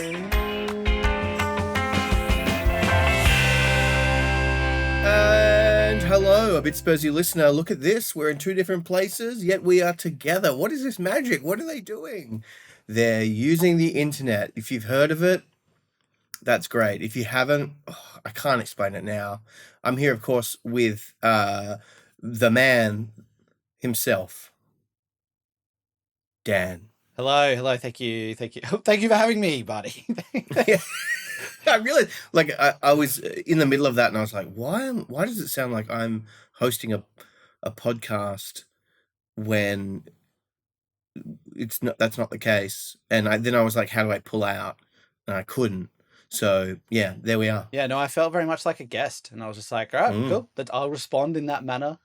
And hello, a bit Spursy listener. Look at this. We're in two different places, yet we are together. What is this magic? What are they doing? They're using the internet. If you've heard of it, that's great. If you haven't, I can't explain it now. I'm here, of course, with the man himself, Dan. Hello. Thank you for having me, buddy. Yeah. I really I was in the middle of that and I was like, why does it sound like I'm hosting a podcast when that's not the case? And then I was like, how do I pull out? And I couldn't. So yeah, there we are. Yeah, no, I felt very much like a guest, and I was just like, all right, cool. I'll respond in that manner.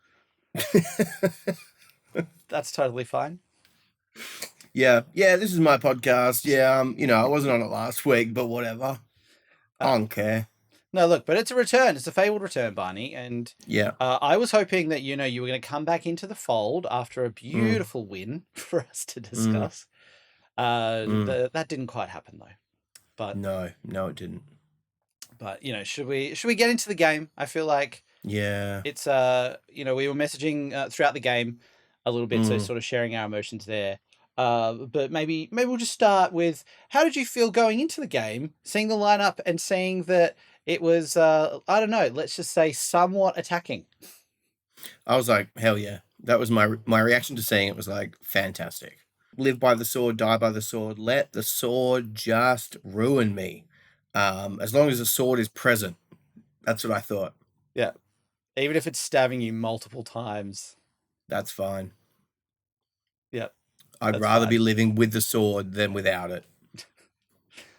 That's totally fine. Yeah, this is my podcast. Yeah, I wasn't on it last week, but whatever. I don't care. No, look, but it's a return. It's a fabled return, Barney. And yeah, I was hoping that, you were going to come back into the fold after a beautiful win for us to discuss. That didn't quite happen, though. But no, it didn't. But, should we get into the game? I feel like it's, we were messaging throughout the game a little bit, so sort of sharing our emotions there. But maybe we'll just start with, how did you feel going into the game, seeing the lineup and seeing that it was, I don't know, let's just say somewhat attacking? I was like, hell yeah. That was my reaction to seeing it was like, fantastic. Live by the sword, die by the sword. Let the sword just ruin me. As long as the sword is present. That's what I thought. Yeah. Even if it's stabbing you multiple times. That's fine. Yeah. I'd rather be living with the sword than without it.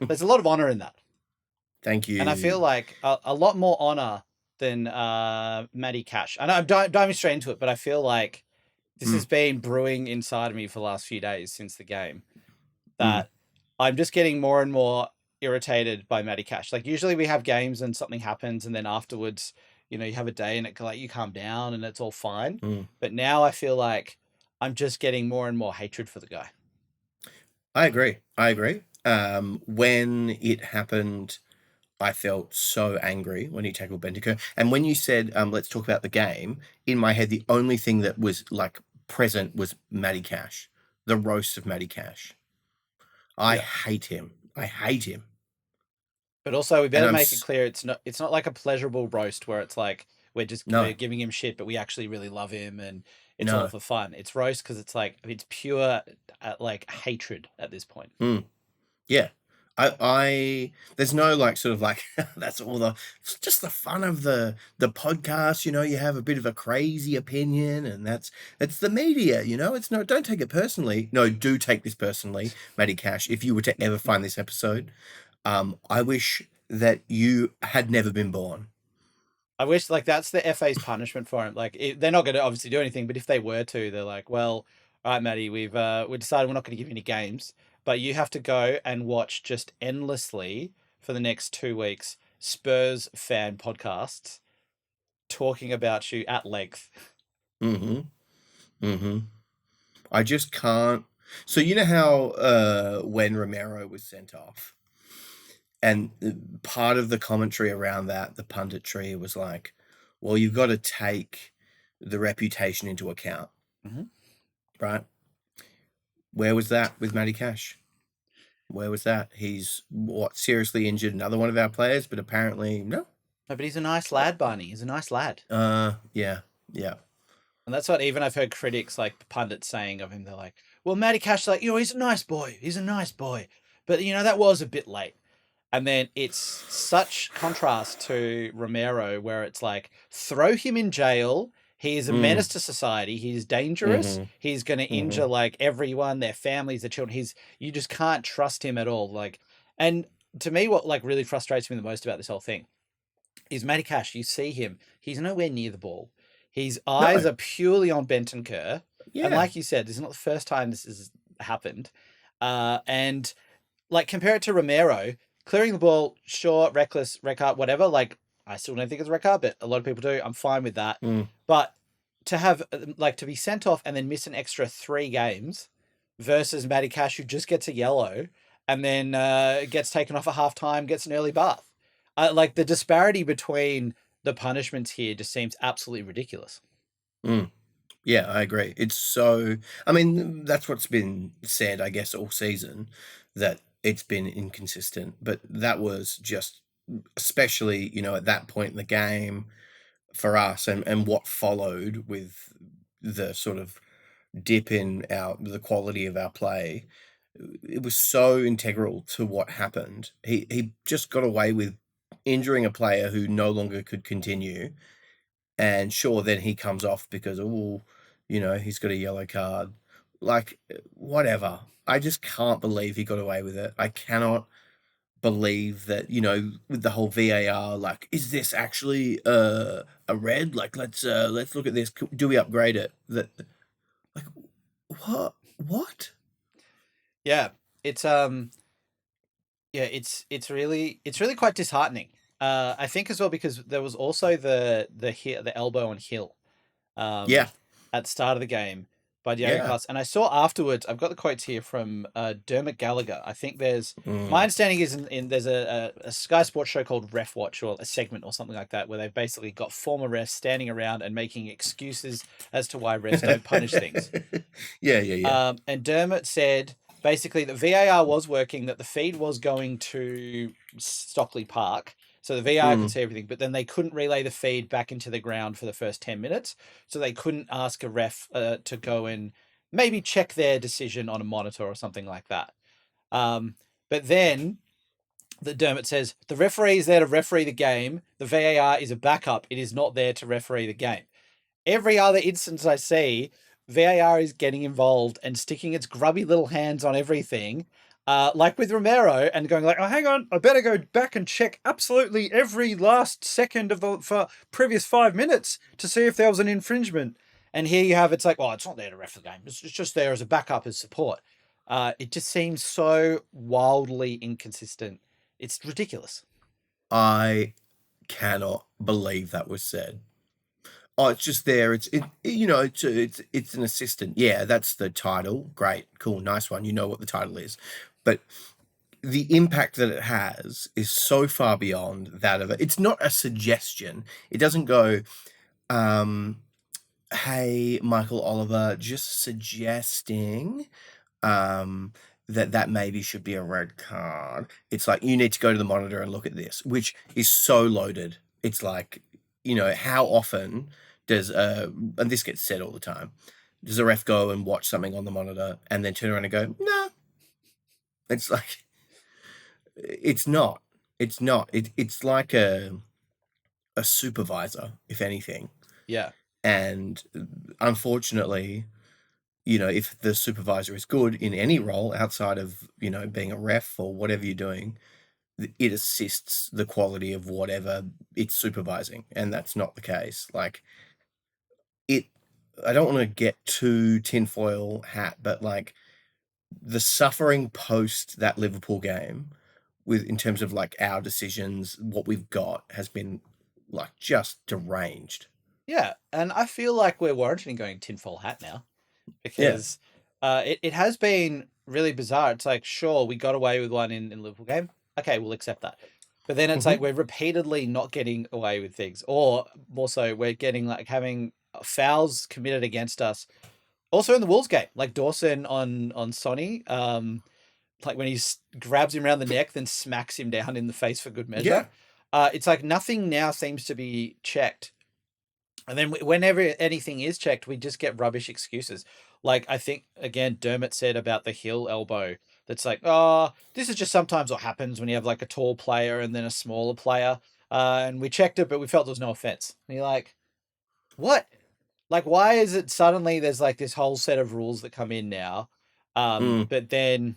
There's a lot of honor in that. Thank you. And I feel like a lot more honor than Matty Cash. And I'm diving straight into it, but I feel like this has been brewing inside of me for the last few days since the game, that I'm just getting more and more irritated by Matty Cash. Like, usually we have games and something happens, and then afterwards, you have a day and you calm down and it's all fine. But now I feel like I'm just getting more and more hatred for the guy. I agree. When it happened, I felt so angry when he tackled Bentancur. And when you said, let's talk about the game, in my head, the only thing that was like present was Matty Cash, the roast of Matty Cash. I hate him. But also, we better make it clear, it's not like a pleasurable roast where it's like we're giving him shit, but we actually really love him and it's all for fun. It's roast because it's pure like hatred at this point. Yeah. I there's no that's all just the fun of the podcast, you have a bit of a crazy opinion and it's the media, it's don't take it personally. No, do take this personally, Matty Cash. If you were to ever find this episode, I wish that you had never been born. I wish that's the FA's punishment for him. They're not going to obviously do anything, but if they were to, they're like, well, all right, Matty, we decided we're not going to give you any games, but you have to go and watch just endlessly for the next 2 weeks Spurs fan podcasts talking about you at length. I just can't. So you know how when Romero was sent off, and part of the commentary around that, the punditry was like, well, you've got to take the reputation into account. Right? Where was that with Matty Cash? Where was that? He's seriously injured another one of our players, but apparently no. No, but he's a nice lad, Barney. He's a nice lad. Yeah. And that's what even I've heard critics, like pundits, saying of him. They're like, well, Matty Cash, he's a nice boy. But, that was a bit late. And then it's such contrast to Romero, where it's like, throw him in jail. He is a menace to society. He's dangerous. He's going to injure everyone, their families, their children. You just can't trust him at all. And to me, what really frustrates me the most about this whole thing is Matty Cash. You see him. He's nowhere near the ball. His eyes are purely on Bentancur. Yeah. And like you said, this is not the first time this has happened. And compare it to Romero. Clearing the ball, sure, reckless, red card, whatever. I still don't think it's a red card, but a lot of people do. I'm fine with that. But to have, to be sent off and then miss an extra 3 games versus Matty Cash, who just gets a yellow and then gets taken off at halftime, gets an early bath. Like the disparity between the punishments here just seems absolutely ridiculous. Mm. Yeah, I agree. It's so. I mean, that's what's been said, I guess, all season, that it's been inconsistent. But that was just, especially, at that point in the game for us, and what followed with the sort of dip in the quality of our play. It was so integral to what happened. He just got away with injuring a player who no longer could continue, and sure, then he comes off because he's got a yellow card. Like, whatever. I just can't believe he got away with it. I cannot believe that, with the whole VAR, like, is this actually a red? Like, let's look at this. Do we upgrade it? Like, what? Yeah, it's it's really quite disheartening. I think as well because there was also the elbow on Hill, Yeah. at the start of the game by Diego Yeah. Costa, and I saw afterwards. I've got the quotes here from Dermot Gallagher. I think my understanding is there's a Sky Sports show called Ref Watch, or a segment or something like that, where they've basically got former refs standing around and making excuses as to why refs don't punish things. Yeah. And Dermot said basically that VAR was working, that the feed was going to Stockley Park, so the VAR could see everything, but then they couldn't relay the feed back into the ground for the first 10 minutes, so they couldn't ask a ref to go and maybe check their decision on a monitor or something like that. But then the Dermot says the referee is there to referee the game. The VAR is a backup. It is not there to referee the game. Every other instance I see, VAR is getting involved and sticking its grubby little hands on everything, like with Romero, and going like, "Oh, hang on, I better go back and check absolutely every last second of the previous 5 minutes to see if there was an infringement." And here you have, it's like, well, it's not there to ref the game. It's just there as a backup, as support. It just seems so wildly inconsistent. It's ridiculous. I cannot believe that was said. Oh, it's just there. It's an assistant. Yeah, that's the title. Great, cool, nice one. You know what the title is, but the impact that it has is so far beyond that of it. It's not a suggestion. It doesn't go, "Hey, Michael Oliver, just suggesting that maybe should be a red card." It's like, you need to go to the monitor and look at this, which is so loaded. It's like, how often does and this gets said all the time, does a ref go and watch something on the monitor and then turn around and go, "No"? It's like, it's not. It's not. It's like a supervisor, if anything. Yeah. And unfortunately, if the supervisor is good in any role outside of, being a ref or whatever you're doing, it assists the quality of whatever it's supervising. And that's not the case. Like, I don't want to get too tinfoil hat, but like, the suffering post that Liverpool game, in terms of like our decisions, what we've got has been like just deranged. Yeah, and I feel like we're warranting going tinfoil hat now, Yeah. because it has been really bizarre. It's like, sure, we got away with one in Liverpool game. Okay, we'll accept that. But then it's like we're repeatedly not getting away with things, or more so, we're getting like having fouls committed against us. Also in the Wolves game, like Dawson on Sonny, like when he grabs him around the neck, then smacks him down in the face for good measure. It's like nothing now seems to be checked. And then whenever anything is checked, we just get rubbish excuses. Like, I think, again, Dermot said about the Hill elbow, that's like, oh, this is just sometimes what happens when you have like a tall player and then a smaller player. And we checked it, but we felt there was no offense. And you're like, what? Like, why is it suddenly there's like this whole set of rules that come in now? But then,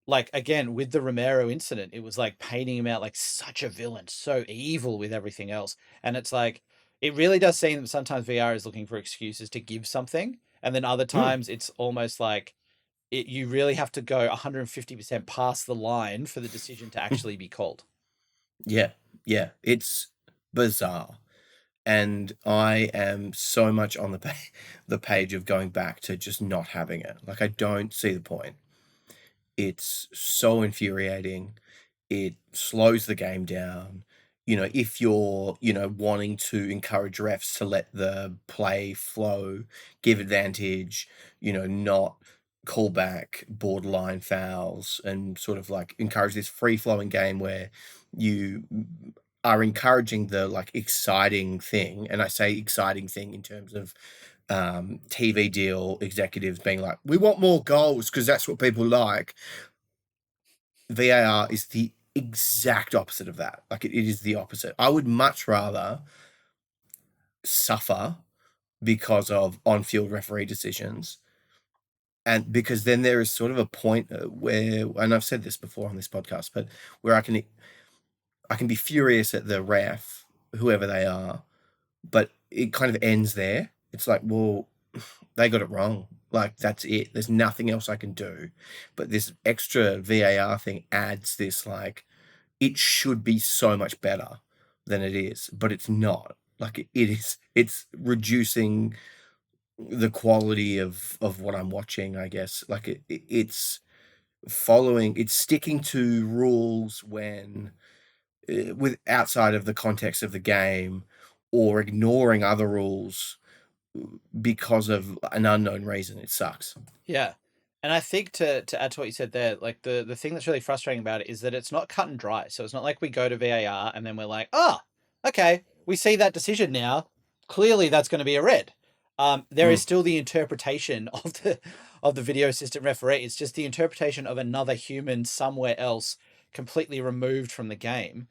like, again, with the Romero incident, it was like painting him out like such a villain, so evil with everything else. And it's like, it really does seem that sometimes VR is looking for excuses to give something. And then other times it's almost like you really have to go 150% past the line for the decision to actually be called. Yeah. It's bizarre. And I am so much on the page of going back to just not having it. Like, I don't see the point. It's so infuriating. It slows the game down. If you're, wanting to encourage refs to let the play flow, give advantage, not call back borderline fouls and sort of like encourage this free flowing game where you are encouraging the like exciting thing. And I say exciting thing in terms of TV deal executives being like, we want more goals because that's what people like. VAR is the exact opposite of that. Like it is the opposite. I would much rather suffer because of on-field referee decisions, and because then there is sort of a point where, and I've said this before on this podcast, but where I can be furious at the ref, whoever they are, but it kind of ends there. It's like, well, they got it wrong. Like, that's it. There's nothing else I can do. But this extra VAR thing adds this, like, it should be so much better than it is, but it's not. Like, it's reducing the quality of what I'm watching, I guess. Like, it's sticking to rules when, with outside of the context of the game, or ignoring other rules because of an unknown reason. It sucks. Yeah. And I think to add to what you said there, like the thing that's really frustrating about it is that it's not cut and dry. So it's not like we go to VAR and then we're like, oh, okay, we see that decision now. Clearly that's going to be a red. There is still the interpretation of the video assistant referee. It's just the interpretation of another human somewhere else, completely removed from the game.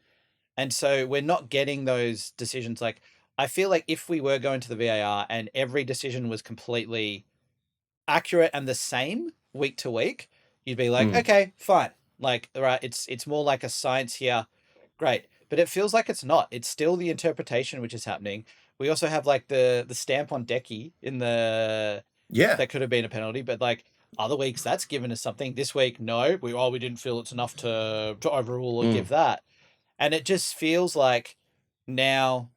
And so we're not getting those decisions. Like, I feel like if we were going to the VAR and every decision was completely accurate and the same week to week, you'd be like, okay, fine. Like, right, it's more like a science here. Great. But it feels like it's not. It's still the interpretation which is happening. We also have like the stamp on Decky in the Yeah. that could have been a penalty, but like other weeks that's given us something. This week, no, we didn't feel it's enough to overrule or give that. And it just feels like now,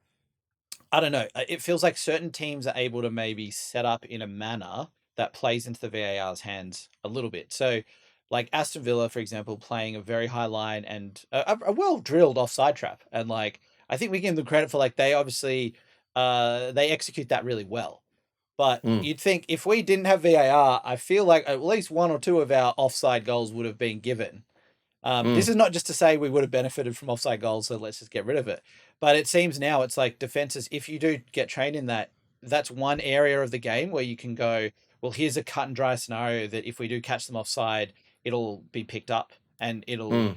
I don't know, it feels like certain teams are able to maybe set up in a manner that plays into the VAR's hands a little bit. So, like Aston Villa, for example, playing a very high line and a well drilled offside trap, and like I think we give them credit for like they obviously they execute that really well. But you'd think if we didn't have VAR, I feel like at least one or two of our offside goals would have been given. This is not just to say we would have benefited from offside goals, so let's just get rid of it. But it seems now it's like defenses, if you do get trained in that, that's one area of the game where you can go, well, here's a cut and dry scenario that if we do catch them offside, it'll be picked up and it'll,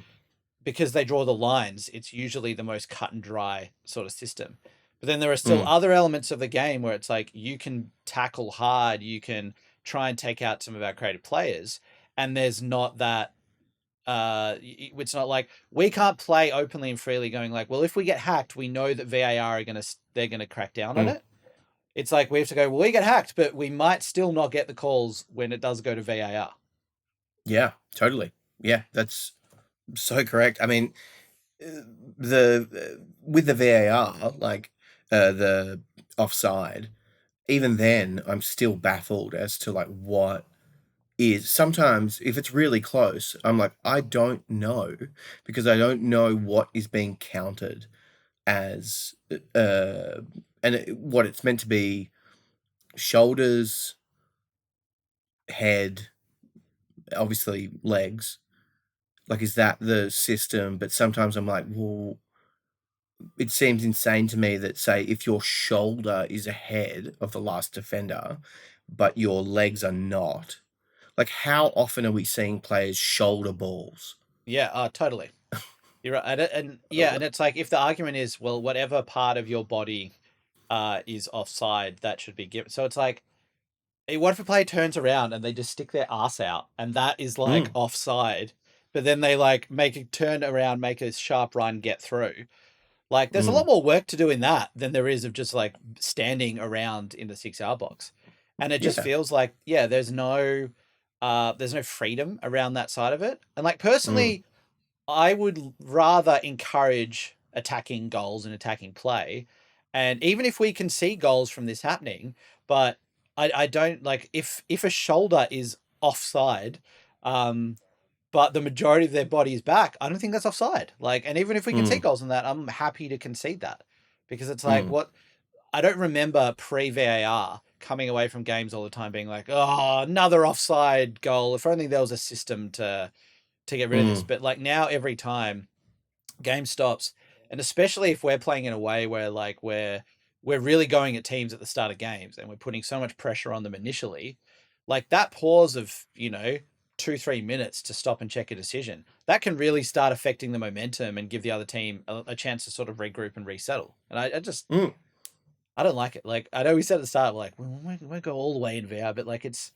because they draw the lines, it's usually the most cut and dry sort of system. But then there are still other elements of the game where it's like you can tackle hard, you can try and take out some of our creative players, and there's not that it's not like we can't play openly and freely going like, well, if we get hacked, we know that VAR they're gonna crack down on it. It's like we have to go, well, we get hacked, but we might still not get the calls when it does go to VAR. Yeah, totally. Yeah, that's so correct. I mean, with the VAR, like the offside, even then, I'm still baffled as to like what is. Sometimes if it's really close, I'm like, I don't know, because I don't know what is being counted as what it's meant to be: shoulders, head, obviously legs. Like, is that the system? But sometimes I'm like, well, it seems insane to me that, say, if your shoulder is ahead of the last defender, but your legs are not, like, how often are we seeing players shoulder balls? Yeah, totally. You're right. And it's like if the argument is, well, whatever part of your body is offside, that should be given. So it's like, what if a player turns around and they just stick their ass out and that is like offside, but then they like make a turn around, make a sharp run, get through. Like there's a lot more work to do in that than there is of just like standing around in the 6-hour box. And it just feels like, there's no freedom around that side of it. And like personally, I would rather encourage attacking goals and attacking play. And even if we can see goals from this happening, but I don't like if a shoulder is offside, but the majority of their body is back, I don't think that's offside. Like, and even if we concede Mm, goals on that, I'm happy to concede that because it's like mm, what I don't remember pre VAR coming away from games all the time being like, oh, another offside goal. If only there was a system to get rid of this. mm. But like now, every time game stops, and especially if we're playing in a way where like we're really going at teams at the start of games and we're putting so much pressure on them initially, like that pause of 2-3 minutes to stop and check a decision, that can really start affecting the momentum and give the other team a chance to sort of regroup and resettle. And I just Mm. I don't like it. Like I know we said at the start, like we won't go all the way in VR, but like it's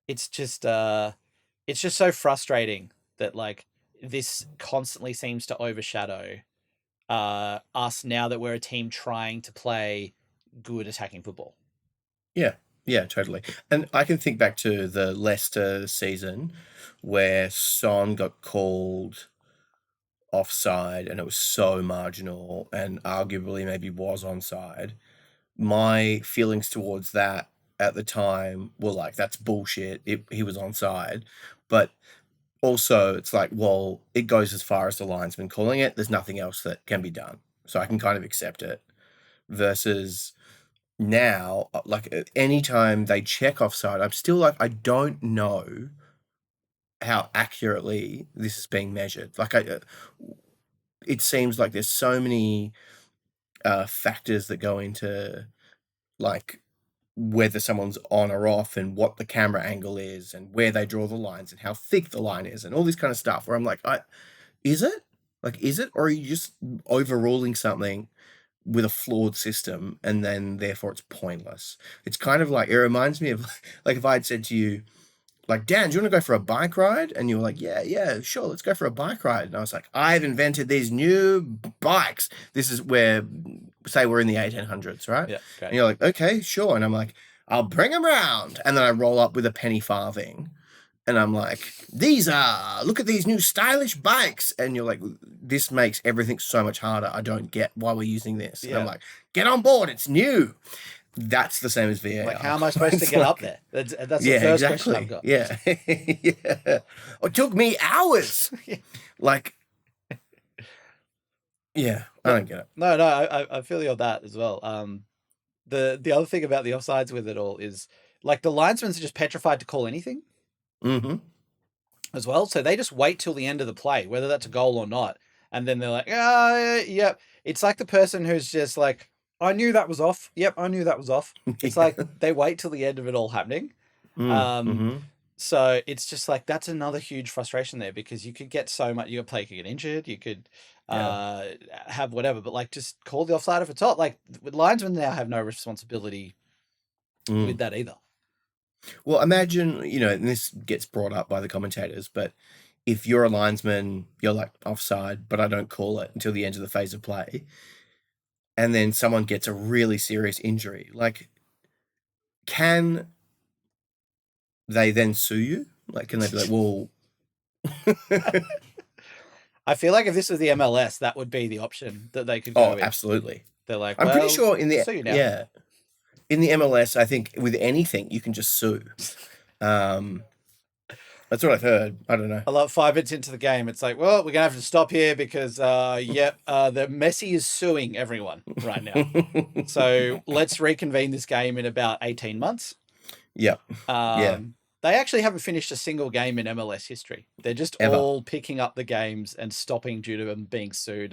just it's just so frustrating that like this constantly seems to overshadow us now that we're a team trying to play good attacking football. Yeah, yeah, totally. And I can think back to the Leicester season where Son got called offside and it was so marginal and arguably maybe was onside. My feelings towards that at the time were like, that's bullshit. He was onside. But also, it's like, well, it goes as far as the linesman calling it. There's nothing else that can be done. So I can kind of accept it. Versus now, like anytime they check offside, I'm still like, I don't know how accurately this is being measured. Like, it seems like there's so many factors that go into like whether someone's on or off and what the camera angle is and where they draw the lines and how thick the line is and all this kind of stuff where I'm like, is it? Like, is it? Or are you just overruling something with a flawed system and then therefore it's pointless? It's kind of like, it reminds me of like if I had said to you, like, Dan, do you want to go for a bike ride? And you were like, yeah, sure, let's go for a bike ride. And I was like, I've invented these new bikes. This is where, say we're in the 1800s, right? Yeah. Okay. And you're like, okay, sure. And I'm like, I'll bring them round. And then I roll up with a penny farthing. And I'm like, look at these new stylish bikes. And you're like, this makes everything so much harder. I don't get why we're using this. And I'm like, get on board. It's new. That's the same as VAR. Like, how am I supposed to get up there? That's the first question I've got. Yeah. Yeah. It took me hours. Like, yeah, I don't get it. No, I feel you on that as well. The other thing about the offsides with it all is like the linesmen are just petrified to call anything Mm-hmm. as well. So they just wait till the end of the play, whether that's a goal or not. And then they're like, yep. It's like the person who's just like, I knew that was off. Yep, I knew that was off. It's like they wait till the end of it all happening. Mm-hmm. So it's just like that's another huge frustration there because you could get so much. Your player could get injured. You could have whatever, but like just call the offside if it's hot. Like linesmen now have no responsibility with that either. Well, imagine, and this gets brought up by the commentators, but if you're a linesman, you're like offside, but I don't call it until the end of the phase of play. And then someone gets a really serious injury. Like, can they then sue you? Like, can they be like, well... I feel like if this was the MLS, that would be the option that they could go with. Absolutely. They're like, I'm pretty sure in the MLS, I think with anything, you can just sue. That's what I've heard. I don't know. I love 5 minutes into the game. It's like, well, we're gonna have to stop here because, the Messi is suing everyone right now. So let's reconvene this game in about 18 months. Yep. They actually haven't finished a single game in MLS history. They're just all picking up the games and stopping due to them being sued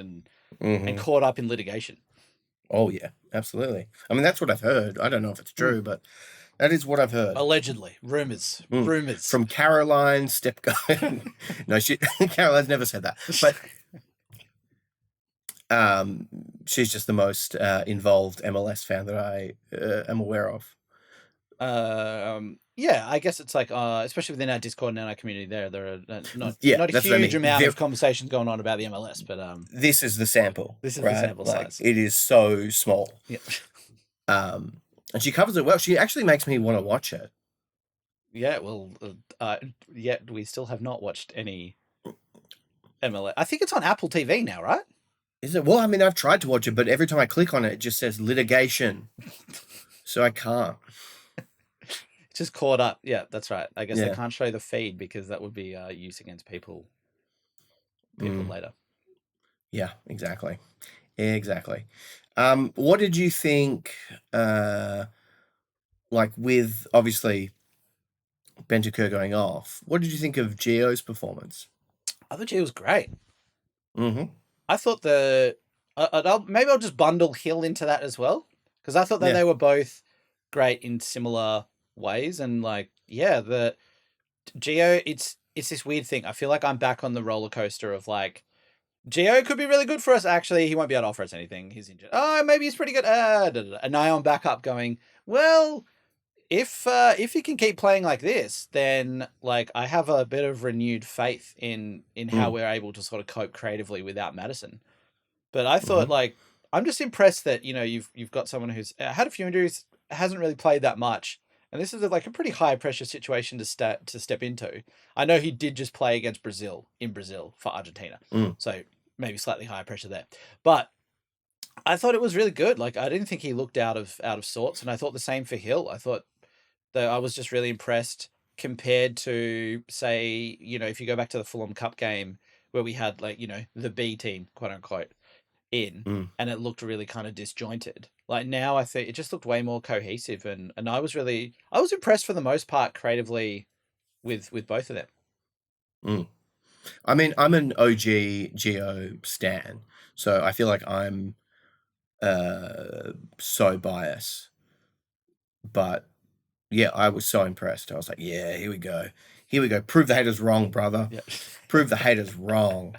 and caught up in litigation. Oh yeah, absolutely. I mean, that's what I've heard. I don't know if it's true, but that is what I've heard. Allegedly. Rumors. From Caroline Stepko. No, Caroline's never said that. But she's just the most involved MLS fan that I am aware of. Yeah, I guess it's like, especially within our Discord and our community there are not a huge amount of conversations going on about the MLS, but this is the sample. This is right? the sample size. It is so small. Yeah. And she covers it well. She actually makes me want to watch it. Yeah, well, yet we still have not watched any MLS. I think it's on Apple TV now, right? Is it? Well, I mean, I've tried to watch it, but every time I click on it, it just says litigation. So I can't. Just caught up. Yeah, that's right. I guess they Yeah. can't show the feed because that would be use against people Mm. later. Yeah, exactly. Exactly. What did you think, like with obviously Bentancur going off, what did you think of Gio's performance? I thought he was great. Mm-hmm. I thought maybe I'll just bundle Hill into that as well, because I thought that Yeah. they were both great in similar ways, and like the Gio, it's this weird thing. I feel like I'm back on the roller coaster of like Gio could be really good for us. Actually, he won't be able to offer us anything. He's injured. Oh, maybe he's pretty good. And now I'm back up going, well, if he can keep playing like this, then like I have a bit of renewed faith in how we're able to sort of cope creatively without Madison. But I thought Mm-hmm. like I'm just impressed that you've got someone who's had a few injuries, hasn't really played that much, and this is like a pretty high pressure situation to step into. I know he did just play against Brazil in Brazil for Argentina, Mm. so maybe slightly higher pressure there. But I thought it was really good. Like I didn't think he looked out of sorts, and I thought the same for Hill. I thought that I was just really impressed compared to say if you go back to the Fulham Cup game where we had like the B team quote unquote in, Mm. and it looked really kind of disjointed. Like now I think it just looked way more cohesive, and I was impressed for the most part creatively with both of them. Mm. I mean, I'm an OG Geo stan, so I feel like I'm so biased. But yeah, I was so impressed. I was like, yeah, here we go. Here we go. Prove the haters wrong, brother. Yeah. Prove the haters wrong.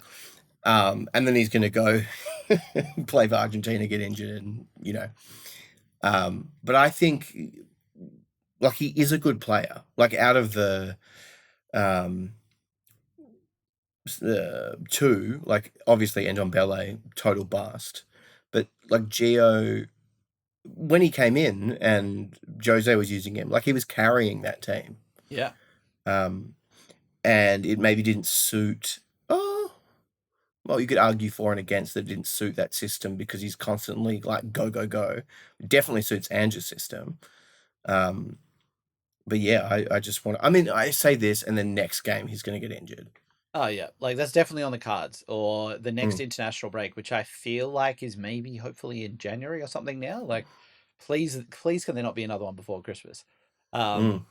And then he's going to go play for Argentina, get injured, and. But I think like he is a good player. Like out of the two, like obviously Ndombele, total bust. But like Gio, when he came in and Jose was using him, like he was carrying that team. Yeah. And it maybe didn't suit. Oh, well, you could argue for and against that it didn't suit that system because he's constantly like go go go. It definitely suits Ange's system. But yeah, I just want. I mean, I say this, and then next game he's going to get injured. Oh yeah, like that's definitely on the cards. Or the next international break, which I feel like is maybe hopefully in January or something now. Like, please can there not be another one before Christmas? I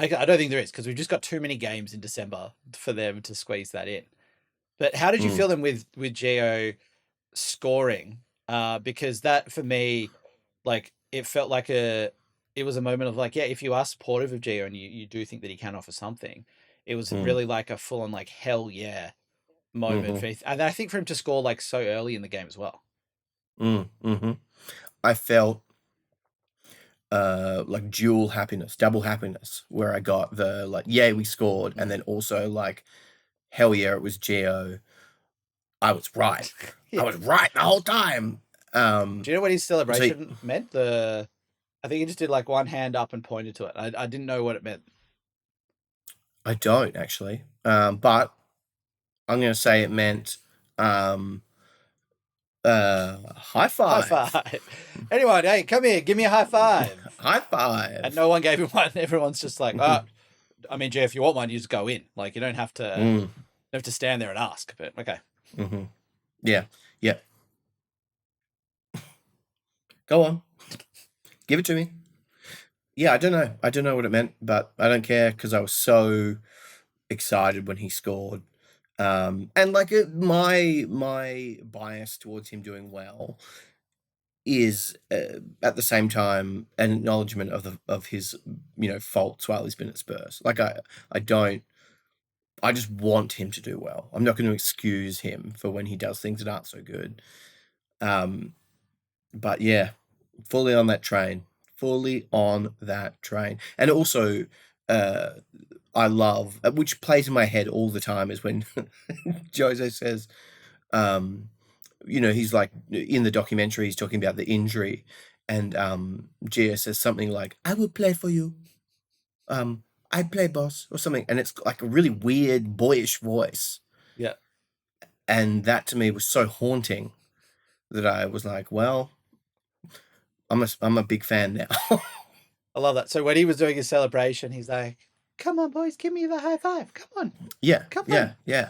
don't think there is, because we've just got too many games in December for them to squeeze that in. But how did you feel then with Gio scoring? Because that for me, like it felt like it was a moment of like, yeah, if you are supportive of Gio and you do think that he can offer something, it was really like a full on like hell yeah moment for and I think for him to score like so early in the game as well. I felt like dual happiness, double happiness, where I got the like, yeah, we scored, and then also like, hell yeah, it was Gio. I was right. Yeah. I was right the whole time. Do you know what his celebration meant? I think he just did like one hand up and pointed to it. I didn't know what it meant. I don't actually, but I'm going to say it meant high five. High five. Anyone, hey, come here, give me a high five. High five. And no one gave him one. Everyone's just like, oh, I mean, Jay, if you want one, you just go in. Like you don't have to stand there and ask. But okay. Yeah. Yeah. Go on. Give it to me. Yeah, I don't know. I don't know what it meant, but I don't care because I was so excited when he scored. And like my bias towards him doing well is at the same time an acknowledgement of his faults while he's been at Spurs. Like I just want him to do well. I'm not going to excuse him for when he does things that aren't so good. But yeah, fully on that train. And also, I love, which plays in my head all the time, is when Jose says, he's like in the documentary, he's talking about the injury, and Gia says something like, "I will play for you. I play, boss," or something, and it's like a really weird boyish voice. Yeah. And that to me was so haunting that I was like, well, I'm a big fan now. I love that. So when he was doing his celebration, he's like, "Come on, boys, give me the high five. Come on, Yeah, come yeah, on." yeah.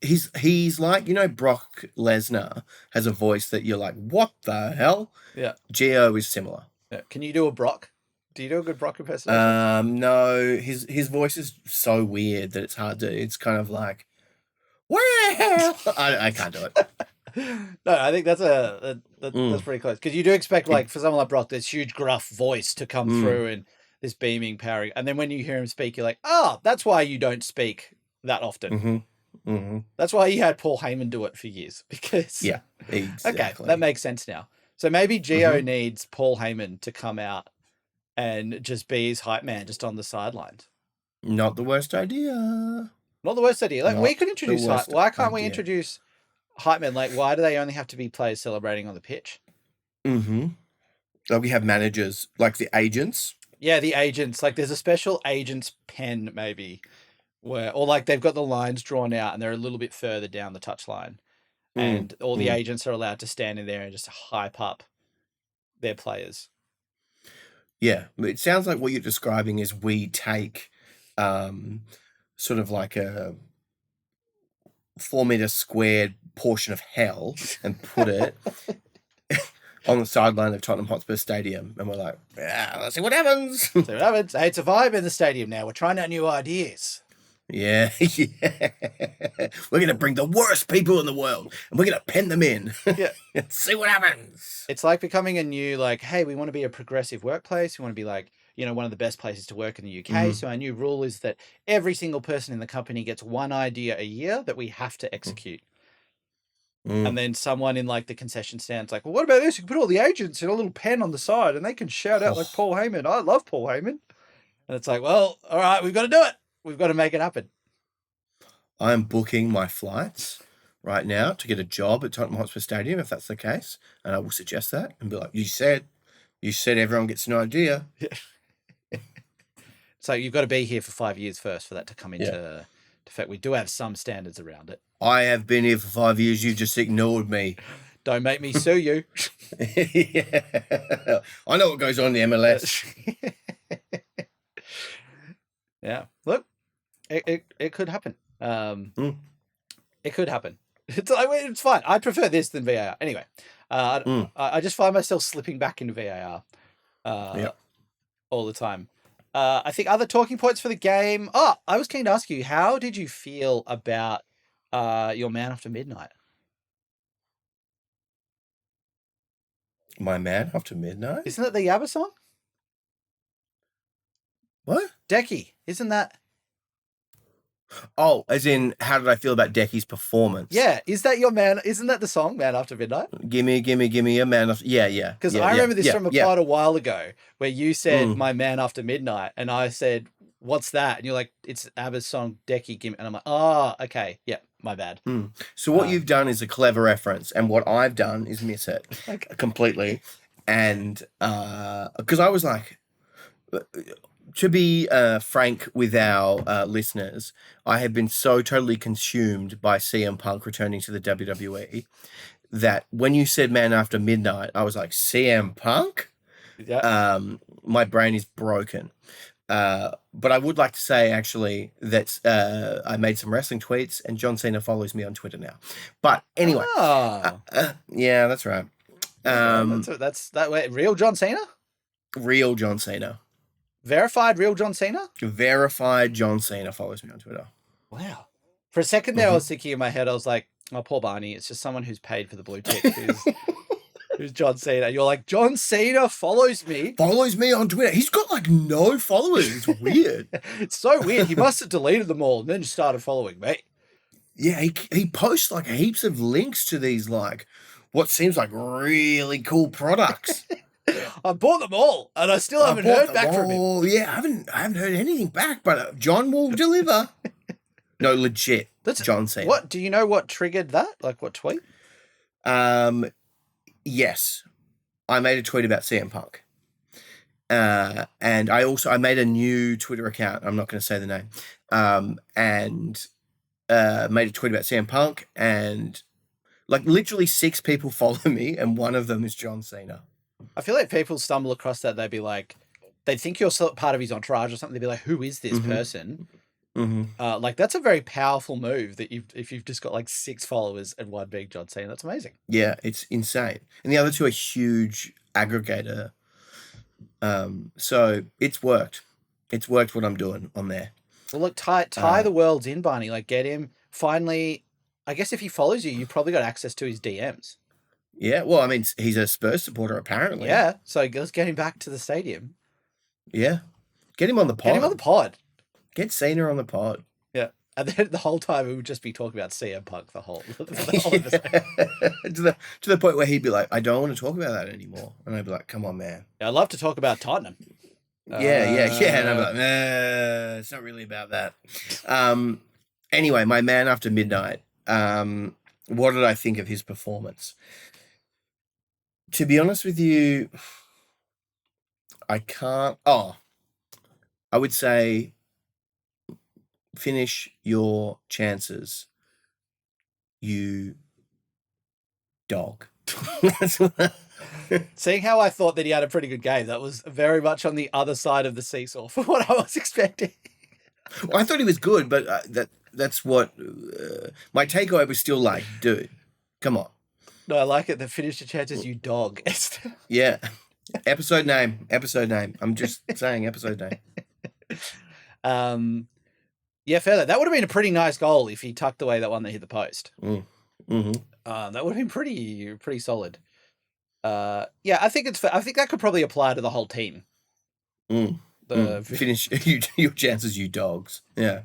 He's like, Brock Lesnar has a voice that you're like, what the hell? Yeah. Gio is similar. Yeah. Can you do a Brock? Do you do a good Brock impersonation? No, his voice is so weird that it's hard to. It's kind of like, well, I can't do it. No, I think that's that's pretty close, because you do expect, like, for someone like Brock, this huge gruff voice to come through and this beaming, powering, and then when you hear him speak, you're like, oh, that's why you don't speak that often. That's why you had Paul Heyman do it for years, because Yeah, exactly. Okay, that makes sense now. So maybe Gio needs Paul Heyman to come out and just be his hype man, just on the sidelines. Not the worst idea. Not the worst idea. Like, Not we could introduce the worst why can't we idea. introduce hype men? Like, why do they only have to be players celebrating on the pitch? Like, we have managers, like the agents. Yeah, the agents. Like, there's a special agent's pen, maybe, where, or like they've got the lines drawn out and they're a little bit further down the touchline, and all the agents are allowed to stand in there and just hype up their players. Yeah, it sounds like what you're describing is we take sort of like a 4-meter squared portion of hell and put it on the sideline of Tottenham Hotspur Stadium, and we're like, yeah, let's see what happens. So what happens? Hey, it's a vibe in the stadium now. We're trying out new ideas. Yeah. We're going to bring the worst people in the world and we're going to pen them in. Yeah. See what happens. It's like becoming a new, like, hey, we want to be a progressive workplace. We want to be like, one of the best places to work in the UK. So our new rule is that every single person in the company gets one idea a year that we have to execute. And then someone in, like, the concession stand's like, well, what about this? You can put all the agents in a little pen on the side and they can shout out like Paul Heyman. I love Paul Heyman. And it's like, well, all right, we've got to do it. We've got to make it happen. I'm booking my flights right now to get a job at Tottenham Hotspur Stadium, if that's the case. And I will suggest that and be like, you said everyone gets an idea. So you've got to be here for 5 years first for that to come into effect. We do have some standards around it. I have been here for 5 years. You've just ignored me. Don't make me sue you. Yeah. I know what goes on in the MLS. Yeah. Look, it could happen. It could happen. It's fine. I prefer this than VAR. Anyway, I just find myself slipping back into VAR all the time. I think other talking points for the game. Oh, I was keen to ask you, how did you feel about your Man After Midnight? My Man After Midnight? Isn't that the Yabba song? What? Decky, isn't that? Oh, as in, how did I feel about Decky's performance? Yeah, is that your man? Isn't that the song, Man After Midnight? Gimme a Man After... Yeah. Because I remember this from a pod a while ago where you said My Man After Midnight, and I said, what's that? And you're like, it's ABBA's song, Decky, Gimme. And I'm like, oh, okay. Yeah, my bad. So what you've done is a clever reference, and what I've done is miss it completely. And because I was like... To be frank with our listeners, I have been so totally consumed by CM Punk returning to the WWE that when you said Man After Midnight, I was like, CM Punk? Yeah. My brain is broken. But I would like to say, actually, that I made some wrestling tweets and John Cena follows me on Twitter now. But anyway. Yeah, that's right. That's that way. Real John Cena? Real John Cena. Verified real John Cena? Verified John Cena follows me on Twitter. Wow. For a second there, I was thinking in my head, I was like, oh, poor Barney. It's just someone who's paid for the blue tick who's John Cena. You're like, John Cena follows me. Follows me on Twitter. He's got like no followers. It's weird. It's so weird. He must have deleted them all and then started following me. Yeah, he posts like heaps of links to these like what seems like really cool products. I bought them all, and I still haven't heard back from him. Yeah, I haven't heard anything back, but John will deliver. No, legit. That's John Cena. What do you know? What triggered that? Like what tweet? Yes, I made a tweet about CM Punk, and I made a new Twitter account. I'm not going to say the name. And made a tweet about CM Punk, and like literally 6 people follow me, and one of them is John Cena. I feel like people stumble across that. They'd be like, they think you're part of his entourage or something. They'd be like, who is this person? Like that's a very powerful move that if you've just got like 6 followers and one being John Cena, that's amazing. Yeah, it's insane. And the other two are huge aggregator. So it's worked. It's worked what I'm doing on there. Well, look, tie the worlds in, Barney. Like, get him finally. I guess if he follows you, you've probably got access to his DMs. Yeah, well, I mean, he's a Spurs supporter apparently. Yeah, so let's get him back to the stadium. Yeah, get him on the pod. Get him on the pod. Get Cena on the pod. Yeah, and then the whole time we would just be talking about CM Punk the whole to the point where he'd be like, I don't want to talk about that anymore, and I'd be like, come on, man. Yeah, I'd love to talk about Tottenham. Yeah, and I'm like, nah, it's not really about that. Anyway, my man after midnight. What did I think of his performance? To be honest with you, I can't. I would say finish your chances, you dog. Seeing how I thought that he had a pretty good game, that was very much on the other side of the seesaw for what I was expecting. Well, I thought he was good, but that's what my takeaway was still like, dude, come on. No, I like it. The finish your chances, you dog. Yeah. Episode name. I'm just saying episode name. Yeah, fair. That would have been a pretty nice goal if he tucked away that one that hit the post. Mm. That would have been pretty solid. Yeah, I think that could probably apply to the whole team. Finish your chances, you dogs. Yeah.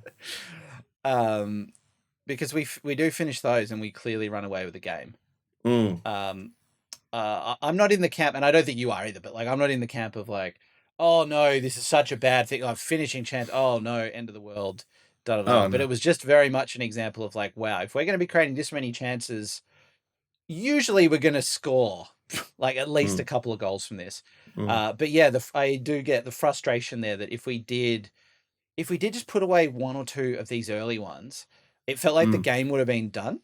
Because we do finish those and we clearly run away with the game. I'm not in the camp, and I don't think you are either, but like I'm not in the camp of like, oh no, this is such a bad thing. I'm finishing chance. Oh no, end of the world. But no. It was just very much an example of like, wow, if we're going to be creating this many chances, usually we're going to score like at least a couple of goals from this. But yeah, I do get the frustration there that if we did just put away one or two of these early ones, it felt like the game would have been done.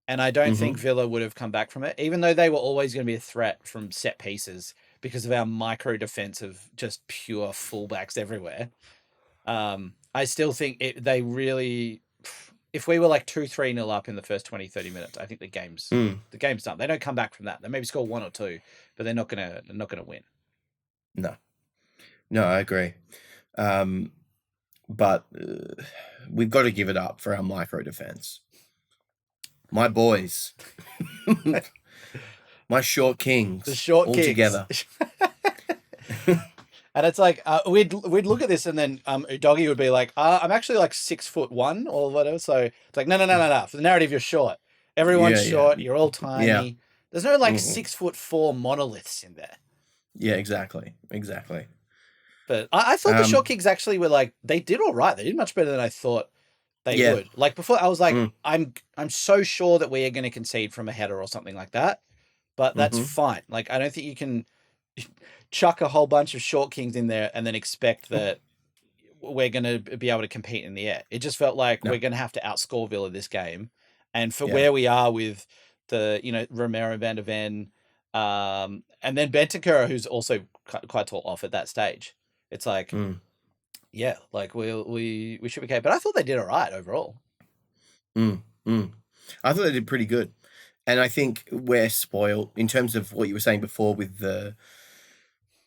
And I don't think Villa would have come back from it, even though they were always going to be a threat from set pieces because of our micro defense of just pure fullbacks everywhere. I still think they really, if we were like 2-3-0 up in the first 20-30 minutes, I think the game's done. They don't come back from that. They maybe score 1 or 2, but they're not gonna win. No, I agree. But we've got to give it up for our micro defense. My boys, my short kings, the short all kings together. And it's like we'd look at this, and then Doggy would be like, "I'm actually like 6'1" or whatever." So it's like, no. For the narrative, you're short. Everyone's short. You're all tiny. Yeah. There's no like 6'4" monoliths in there. Yeah, exactly. But I thought the short kings actually were like, they did all right. They did much better than I thought they would. Like before, I was like, I'm so sure that we are going to concede from a header or something like that. But that's fine. Like I don't think you can chuck a whole bunch of short kings in there and then expect that we're going to be able to compete in the air. It just felt like we're going to have to outscore Villa this game. And for where we are with the, Romero, Van der Ven, and then Bentancur, who's also quite tall off at that stage. It's like, like we should be okay. But I thought they did all right overall. I thought they did pretty good. And I think we're spoiled in terms of what you were saying before with the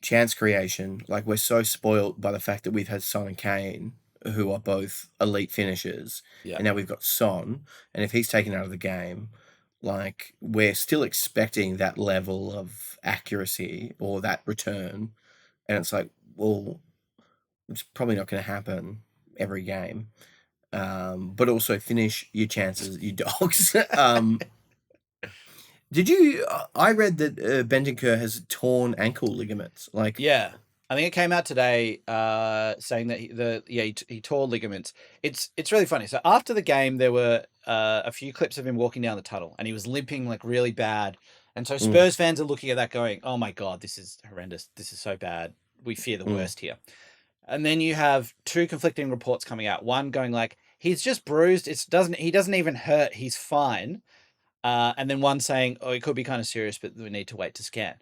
chance creation. Like we're so spoiled by the fact that we've had Son and Kane, who are both elite finishers. Yeah. And now we've got Son. And if he's taken out of the game, like we're still expecting that level of accuracy or that return. And it's like, well, it's probably not going to happen every game. But also finish your chances, you dogs. Did you? I read that Bentancur has torn ankle ligaments. Like, yeah, I think it came out today, saying that he tore ligaments. It's really funny. So after the game, there were a few clips of him walking down the tunnel, and he was limping like really bad. And so Spurs fans are looking at that, going, "Oh my god, this is horrendous. This is so bad. We fear the worst here." And then you have two conflicting reports coming out. One going like, "He's just bruised. He doesn't even hurt. He's fine." And then one saying, "Oh, it could be kind of serious, but we need to wait to scan."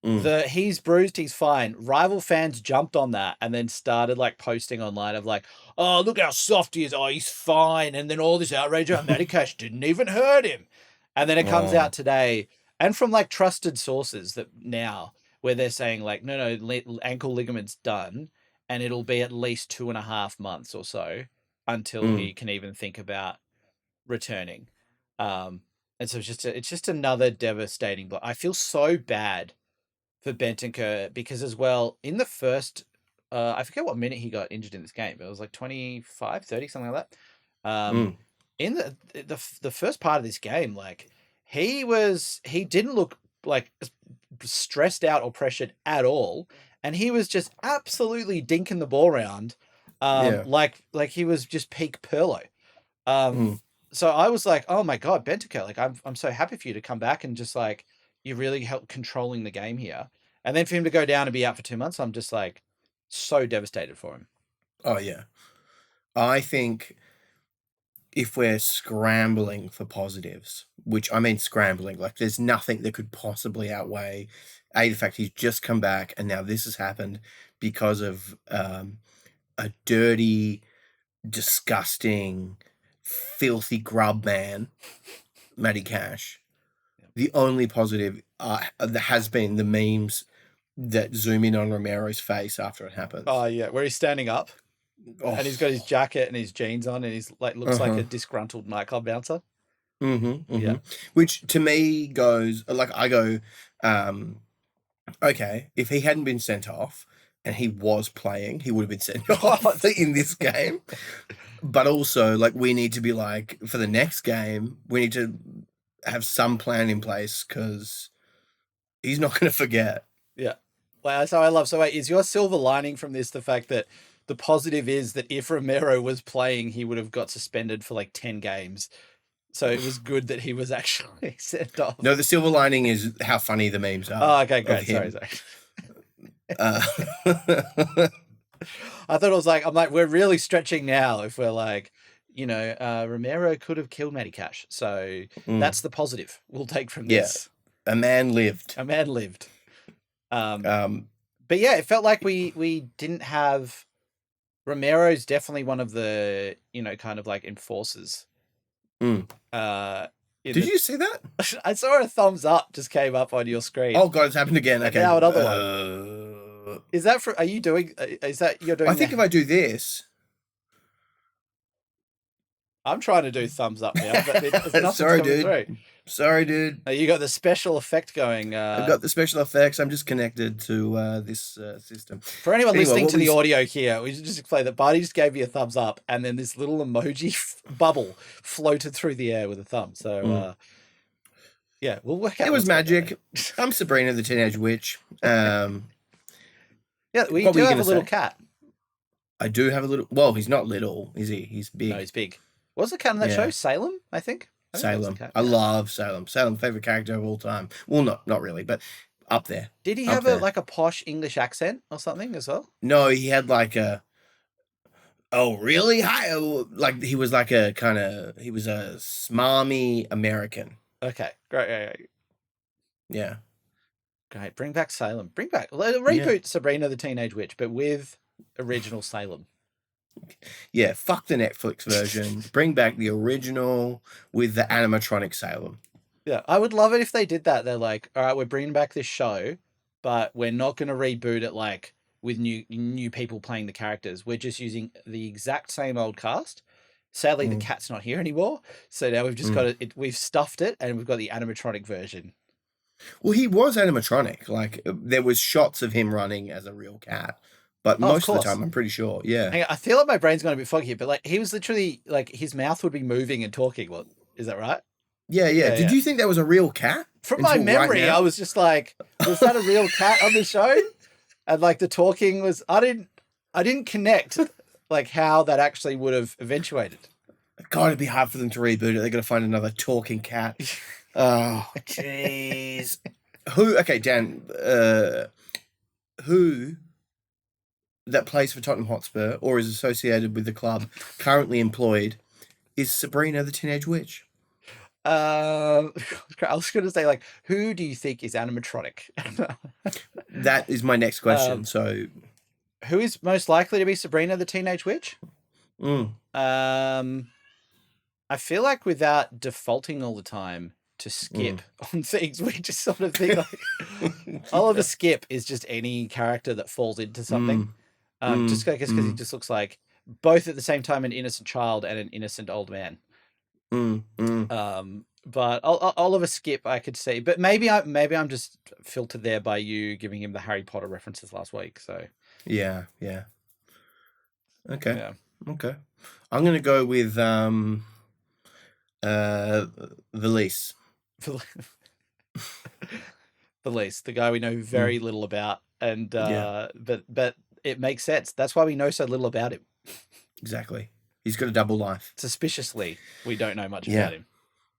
he's bruised, he's fine. Rival fans jumped on that and then started like posting online of like, oh, look how soft he is. Oh, he's fine. And then all this outrage. Oh, Matty Cash didn't even hurt him. And then it comes out today and from like trusted sources that now where they're saying like, no, ankle ligament's done and it'll be at least 2.5 months or so until he can even think about returning. And so it's just another devastating blow. I feel so bad for Bentancur because as well in the first I forget what minute he got injured in this game, but it was like 25, 30, something like that. In the first part of this game, like he didn't look like stressed out or pressured at all, and he was just absolutely dinking the ball around, like he was just peak Perlo. So I was like, oh my god, Bentancur, like I'm so happy for you to come back and just like you really helped controlling the game here, and then for him to go down and be out for 2 months, I'm just like so devastated for him. Oh yeah, I think if we're scrambling for positives, which I mean scrambling, like there's nothing that could possibly outweigh the fact he's just come back and now this has happened because of a dirty, disgusting, filthy grub man, Matty Cash. The only positive has been the memes that zoom in on Romero's face after it happens. Oh yeah, where he's standing up. And he's got his jacket and his jeans on, and he's like looks like a disgruntled nightclub bouncer. Yeah. Which to me goes like I go, okay, if he hadn't been sent off and he was playing, he would have been sent off in this game. But also, like we need to be like for the next game, we need to have some plan in place because he's not going to forget. Yeah. Well, so wait, is your silver lining from this the fact that the positive is that if Romero was playing, he would have got suspended for like 10 games. So it was good that he was actually sent off. No, the silver lining is how funny the memes are. Oh, okay, great. Sorry. I thought it was like, I'm like, we're really stretching now if we're like, Romero could have killed Matty Cash. So that's the positive we'll take from this. A man lived. But yeah, it felt like we didn't have... Romero's definitely one of the, kind of like enforcers. Did you see that? I saw a thumbs up just came up on your screen. Oh god, it's happened again. Okay. Now another one. Is that are you doing? Is that you're doing? I think if I do this, I'm trying to do thumbs up now, but nothing's sorry, coming dude. through. Sorry, dude. You got the special effect going. I've got the special effects. I'm just connected to this system. For anyone listening to the audio here, we should just explain that Barney just gave you a thumbs up, and then this little emoji bubble floated through the air with a thumb. So, yeah, we'll work out. It was magic. I'm Sabrina the Teenage Witch. Yeah, we do have a little cat. I do have a little... Well, he's not little, is he? He's big. No, he's big. What was the cat in that show? Salem, I think. Salem. I love Salem. Salem, favorite character of all time. Well, not really, but up there. Did he have a posh English accent or something as well? No, he had like a... Oh, really? Hi. Like he was like a kind of... He was a smarmy American. Okay, great. Yeah. Great. Bring back Salem. Reboot Sabrina the Teenage Witch, but with original Salem. Yeah, fuck the Netflix version. Bring back the original with the animatronic Salem. Yeah, I would love it if they did that. They're like, all right, we're bringing back this show, but we're not going to reboot it like with new people playing the characters. We're just using the exact same old cast. Sadly, the cat's not here anymore, so now we've just got it. We've stuffed it, and we've got the animatronic version. Well, he was animatronic. Like there was shots of him running as a real cat. But most of the time, I'm pretty sure, yeah. I feel like my brain's going a bit foggy here, but like he was literally like his mouth would be moving and talking. Well, is that right? Yeah. Did you think that was a real cat? From my memory, I was just like, was that a real cat on the show? And like the talking was, I didn't connect like how that actually would have eventuated. God, it'd be hard for them to reboot it. They're going to find another talking cat. Oh, jeez. Okay, Dan, who that plays for Tottenham Hotspur or is associated with the club currently employed is Sabrina the Teenage Witch? I was going to say, like, who do you think is animatronic? That is my next question. So, Who is most likely to be Sabrina the Teenage Witch? mm, I feel like without defaulting all the time to skip on things, we just sort of think like Oliver Skip is just any character that falls into something. Just because he just looks like both at the same time an innocent child and an innocent old man. But Oliver Skip, I could see, but maybe I'm just filtered there by you giving him the Harry Potter references last week. So yeah. Okay. yeah, Okay. I'm gonna go with Valise. Valise, the guy we know very little about, and Yeah. but it makes sense. That's why we know so little about him. Exactly. He's got a double life. Suspiciously, we don't know much about him.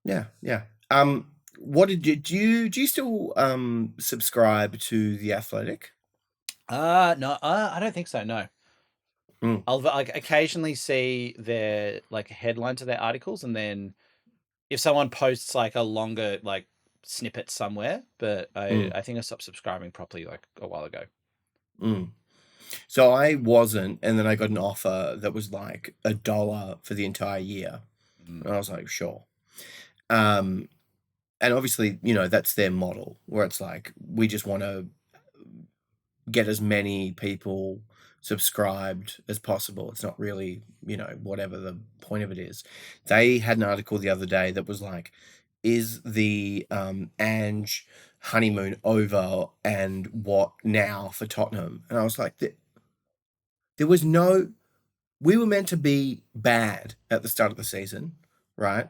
Yeah. What did you do you still subscribe to The Athletic? No, I don't think so. No, Mm. I'll like occasionally see their like headline to their articles, and then if someone posts like a longer like snippet somewhere, but I think I stopped subscribing properly like a while ago. So I wasn't, and then I got an offer that was like $1 for the entire year, and I was like, sure. And obviously, you know, that's their model where it's like we just want to get as many people subscribed as possible. It's not really, you know, whatever the point of it is. They had an article the other day that was like, is the Ange honeymoon over, and what now for Tottenham? And I was like, there was no, we were meant to be bad at the start of the season, right?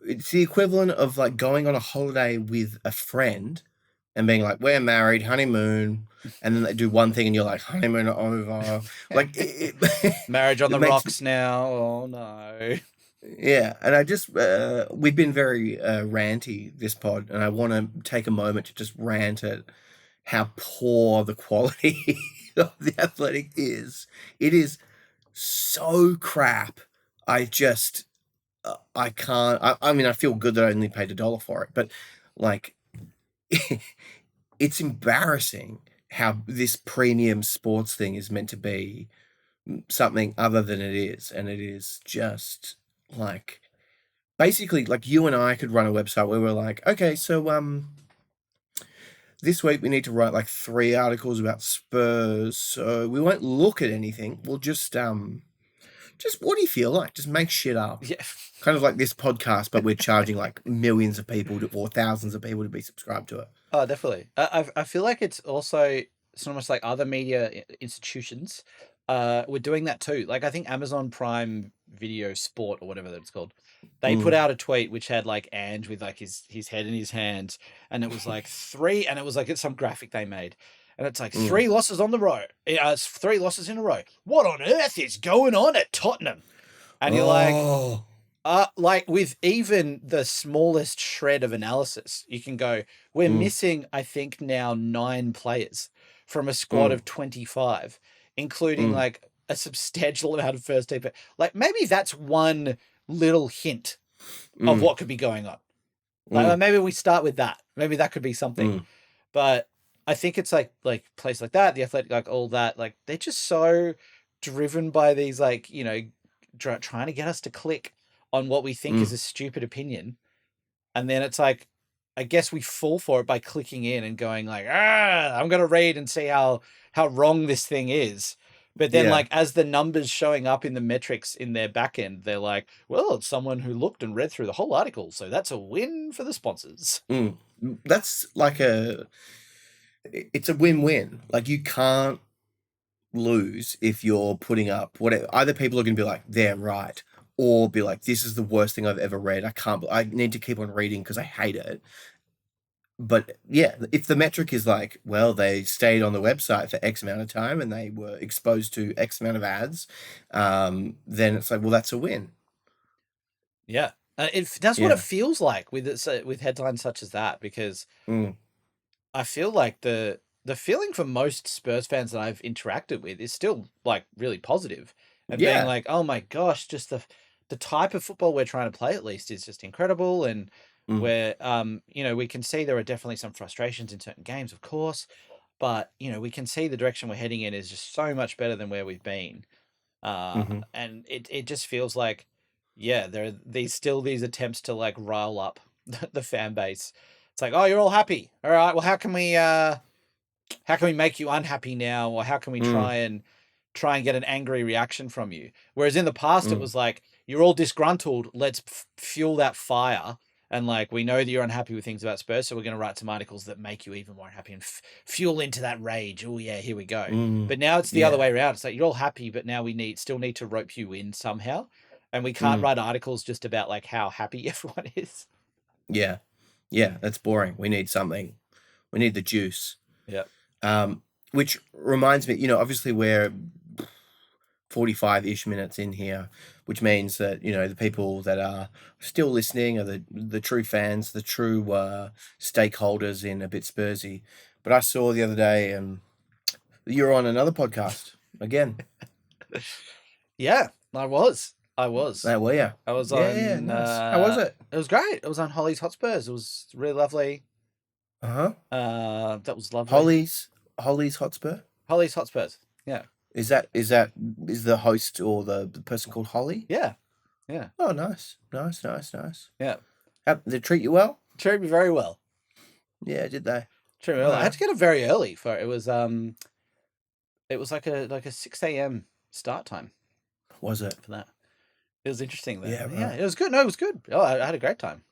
It's the equivalent of like going on a holiday with a friend and being like, we're married, honeymoon, and then they do one thing and you're like, honeymoon over. Like marriage on the rocks now. Oh no. Yeah, and I just we've been very ranty this pod, and I want to take a moment to just rant at how poor the quality of The Athletic is. It is so crap. I just I can't. I mean, I feel good that I only paid $1 for it, but like, it's embarrassing how this premium sports thing is meant to be something other than it is, and it is just like basically like you and I could run a website where we're like, okay, so this week we need to write like 3 articles about Spurs, so we won't look at anything. We'll just what do you feel like? Just make shit up. Yeah. Kind of like this podcast, but we're charging like millions of people or thousands of people to be subscribed to it. Oh, definitely. I feel like it's almost like other media institutions were doing that too. Like I think Amazon Prime Video Sport or whatever that's called, they put out a tweet which had like Ange with like his head in his hands, and it was like 3, and it was like it's some graphic they made. And it's like 3 losses on the row. It's 3 losses in a row. What on earth is going on at Tottenham? And you're like with even the smallest shred of analysis, you can go, we're missing, I think now 9 players from a squad of 25, including like a substantial amount of first team. But like maybe that's one little hint of what could be going on. Like maybe we start with that. Maybe that could be something. But I think it's like place like that, The Athletic, like all that, like they're just so driven by these like, you know, trying to get us to click on what we think is a stupid opinion. And then it's like, I guess we fall for it by clicking in and going like, I'm going to read and see how wrong this thing is. But then like, as the numbers showing up in the metrics in their back end, they're like, well, it's someone who looked and read through the whole article. So that's a win for the sponsors. That's like it's a win-win. Like you can't lose if you're putting up whatever. Either people are going to be like, they're right, or be like, this is the worst thing I've ever read. I need to keep on reading because I hate it. But yeah, if the metric is like, well, they stayed on the website for X amount of time and they were exposed to X amount of ads, then it's like, well, that's a win. Yeah. That's what it feels like with headlines such as that, because I feel like the feeling for most Spurs fans that I've interacted with is still like really positive and being like, oh my gosh, just the the type of football we're trying to play, at least, is just incredible. And where, we can see there are definitely some frustrations in certain games, of course, but, we can see the direction we're heading in is just so much better than where we've been. And it just feels like, there are these attempts to like rile up the fan base. It's like, oh, you're all happy. All right. Well, how can we make you unhappy now? Or how can we try and get an angry reaction from you? Whereas in the past, it was like, you're all disgruntled. Let's fuel that fire. And like, we know that you're unhappy with things about Spurs, so we're going to write some articles that make you even more unhappy and fuel into that rage. Oh yeah, here we go. But now it's the other way around. It's like, you're all happy, but now we still need to rope you in somehow. And we can't write articles just about like how happy everyone is. Yeah. Yeah. That's boring. We need something. We need the juice. Yeah. Which reminds me, obviously we're 45-ish minutes in here, which means that, the people that are still listening are the true fans, the true stakeholders in A Bit Spursy. But I saw the other day you're on another podcast again. Yeah, I was. That were you? I was on. Yeah, nice. How was it? It was great. It was on Holly's Hotspurs. It was really lovely. That was lovely. Holly's Hotspur? Holly's Hotspurs. Yeah. Is the host or the person called Holly? Yeah. Yeah. Oh, nice. Yeah. Did they treat you well? Treated me very well. Yeah, did they? Treated me well. I had to get up very early for it. It was like a 6 a.m. start time. Was it? For that. It was interesting though. Yeah, right. Yeah, it was good. No, it was good. Oh, I had a great time.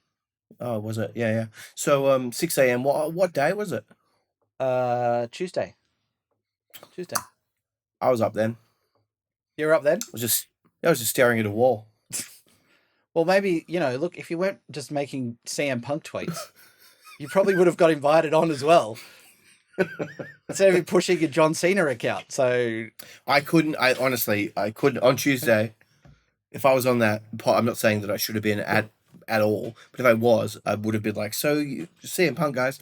Oh, was it? Yeah. So 6 a.m. What day was it? Tuesday. I was up then. You were up then? I was just staring at a wall. Well, maybe, look, if you weren't just making CM Punk tweets, you probably would have got invited on as well. Instead of you pushing your John Cena account. So I honestly couldn't on Tuesday. If I was on that pod, I'm not saying that I should have been at all, but if I was, I would have been like, so you CM Punk, guys.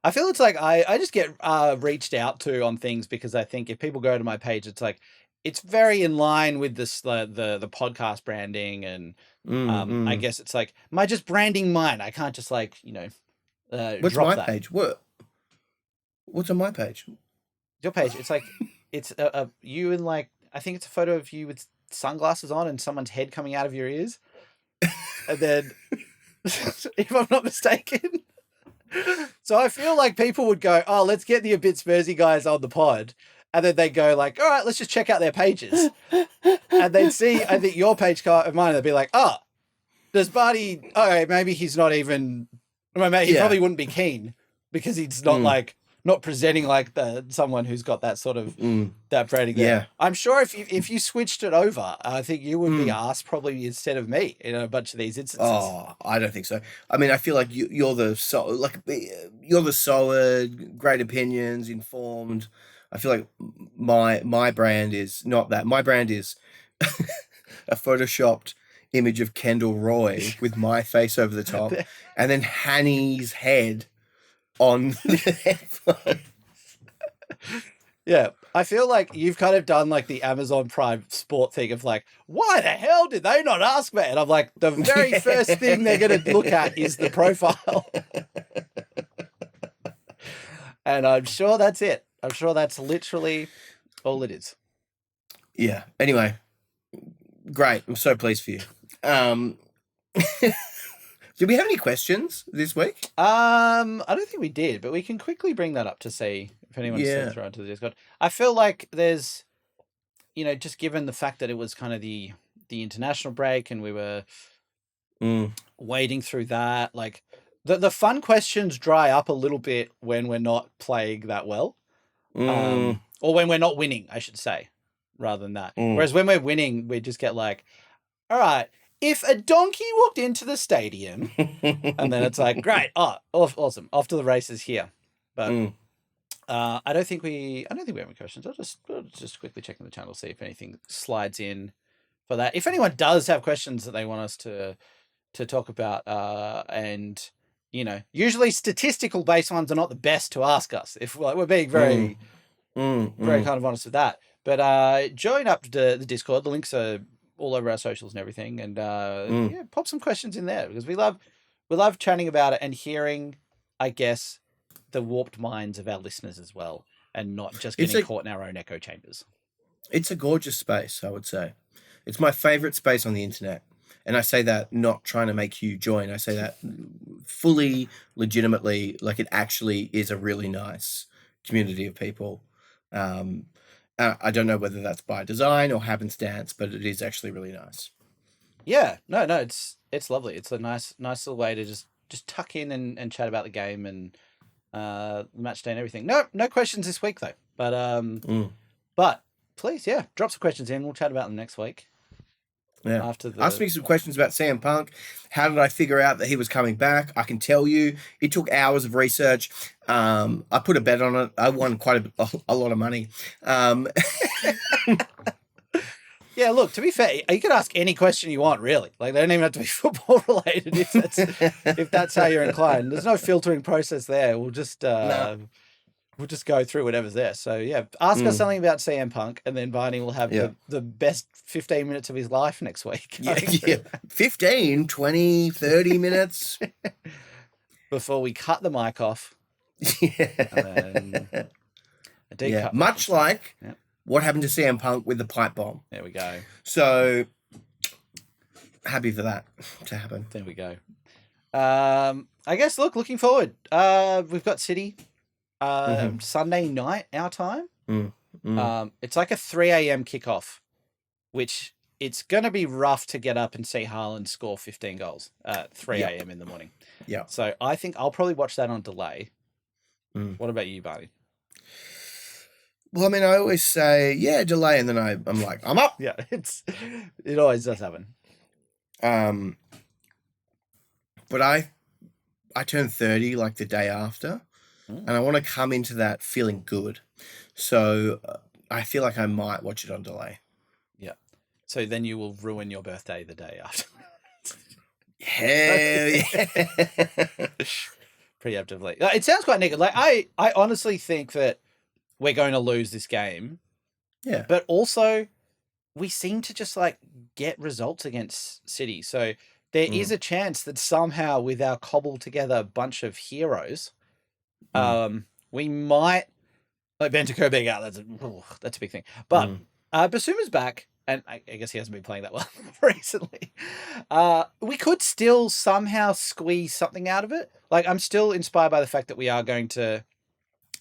I feel it's like I just get reached out to on things because I think if people go to my page, it's like it's very in line with this the podcast branding, and I guess it's like just branding mine. I can't just like what's drop my that. page? What's on my page? Your page. It's like it's you and like I think it's a photo of you with sunglasses on and someone's head coming out of your ears, and then if I'm not mistaken. So I feel like people would go, oh, let's get the A Bit Spursy guys on the pod. And then they go like, all right, let's just check out their pages. And they'd see, I think, your page and mine, they'd be like, oh, does Barney, okay, maybe he's not even, he probably wouldn't be keen because he's not not presenting like someone who's got that sort of, that branding there. Yeah. I'm sure if you switched it over, I think you would be asked probably instead of me in a bunch of these instances. Oh, I don't think so. I mean, I feel like you're the solid, great opinions, informed. I feel like my brand is not that. My brand is a photoshopped image of Kendall Roy with my face over the top, and then Hanny's head on the headphone. Yeah, I feel like you've kind of done like the Amazon Prime sport thing of like, why the hell did they not ask me? And I'm like, the very first thing they're going to look at is the profile. And I'm sure that's it. I'm sure that's literally all it is. Yeah. Anyway, great. I'm so pleased for you. Did we have any questions this week? I don't think we did, but we can quickly bring that up to see if anyone's still thrown to the Discord. I feel like there's, just given the fact that it was kind of the international break and we were wading through that, like the fun questions dry up a little bit when we're not playing that well. Or when we're not winning, I should say, rather than that. Whereas when we're winning, we just get like, all right, if a donkey walked into the stadium, and then it's like, great, awesome, off to the races here. But I don't think we have any questions. I'll just quickly check in the channel, see if anything slides in for that. If anyone does have questions that they want us to talk about, and usually statistical based ones are not the best to ask us if we're being very kind of honest with that. But join up to the Discord. The links are all over our socials and everything, and pop some questions in there because we love chatting about it and hearing, I guess, the warped minds of our listeners as well, and not just getting caught in our own echo chambers. It's a gorgeous space, I would say. It's my favorite space on the internet. And I say that not trying to make you join. I say that fully, legitimately, like it actually is a really nice community of people. I don't know whether that's by design or happenstance, but it is actually really nice. Yeah, no, it's lovely. It's a nice little way to just tuck in and chat about the game and the match day and everything. No questions this week though. But please, drop some questions in. We'll chat about them next week. Yeah. Ask me some questions about CM Punk. How did I figure out that he was coming back? I can tell you, it took hours of research. I put a bet on it. I won quite a lot of money. Yeah, look, to be fair, you can ask any question you want, really. Like, they don't even have to be football related if that's how you're inclined. There's no filtering process there. We'll just go through whatever's there. So, yeah, ask us something about CM Punk, and then Barney will have the best 15 minutes of his life next week. Yeah. 15, 20, 30 minutes. Before we cut the mic off. Yeah. Much like what happened to CM Punk with the pipe bomb. There we go. So, happy for that to happen. There we go. I guess, looking forward. We've got City. Sunday night, our time. It's like a 3 a.m. kickoff, which it's going to be rough to get up and see Haaland score 15 goals at 3 a.m. in the morning. Yeah. So I think I'll probably watch that on delay. What about you, Barney? Well, I mean, I always say, delay, and then I'm like, I'm up. Yeah, it always does happen. But I turned 30 like the day after. And I want to come into that feeling good. So I feel like I might watch it on delay. Yeah. So then you will ruin your birthday the day after. Hell yeah. Preemptively. It sounds quite negative. Like, I honestly think that we're going to lose this game. Yeah. But also, we seem to just, like, get results against City. So there is a chance that somehow with our cobbled together bunch of heroes... we might, like, Bentancur being out, that's a big thing. But Basuma's back, and I guess he hasn't been playing that well recently. We could still somehow squeeze something out of it. Like, I'm still inspired by the fact that we are going to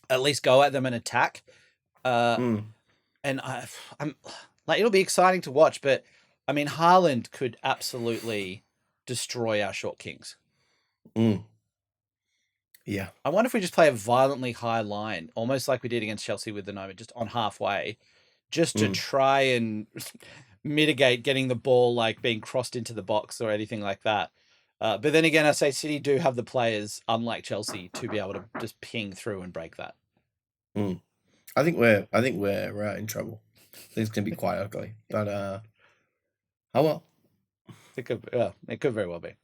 at least go at them and attack. And I'm like, it'll be exciting to watch, but I mean, Haaland could absolutely destroy our short kings. Yeah. I wonder if we just play a violently high line, almost like we did against Chelsea with the Noma, just on halfway, just to try and mitigate getting the ball, like, being crossed into the box or anything like that. But then again, I say City do have the players, unlike Chelsea, to be able to just ping through and break that. I think we're in trouble. I think it's gonna be quite ugly, but oh well. It could very well be.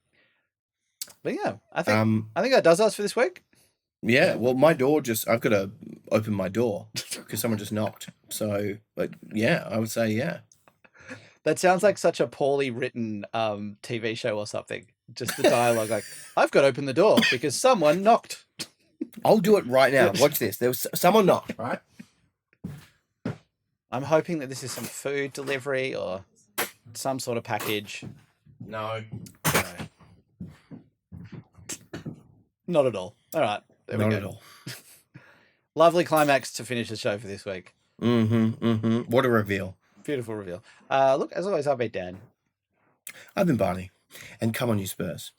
But yeah, I think that does us for this week. Yeah, well, my door I've got to open my door because someone just knocked. So, but yeah, I would say yeah. That sounds like such a poorly written TV show or something. Just the dialogue, like, I've got to open the door because someone knocked. I'll do it right now. Watch this. There was someone knocked, right? I'm hoping that this is some food delivery or some sort of package. No. Not at all. All right. There we go. Not at all. Lovely climax to finish the show for this week. What a reveal. Beautiful reveal. Look, as always, I've been Dan. I've been Barney. And come on, you Spurs.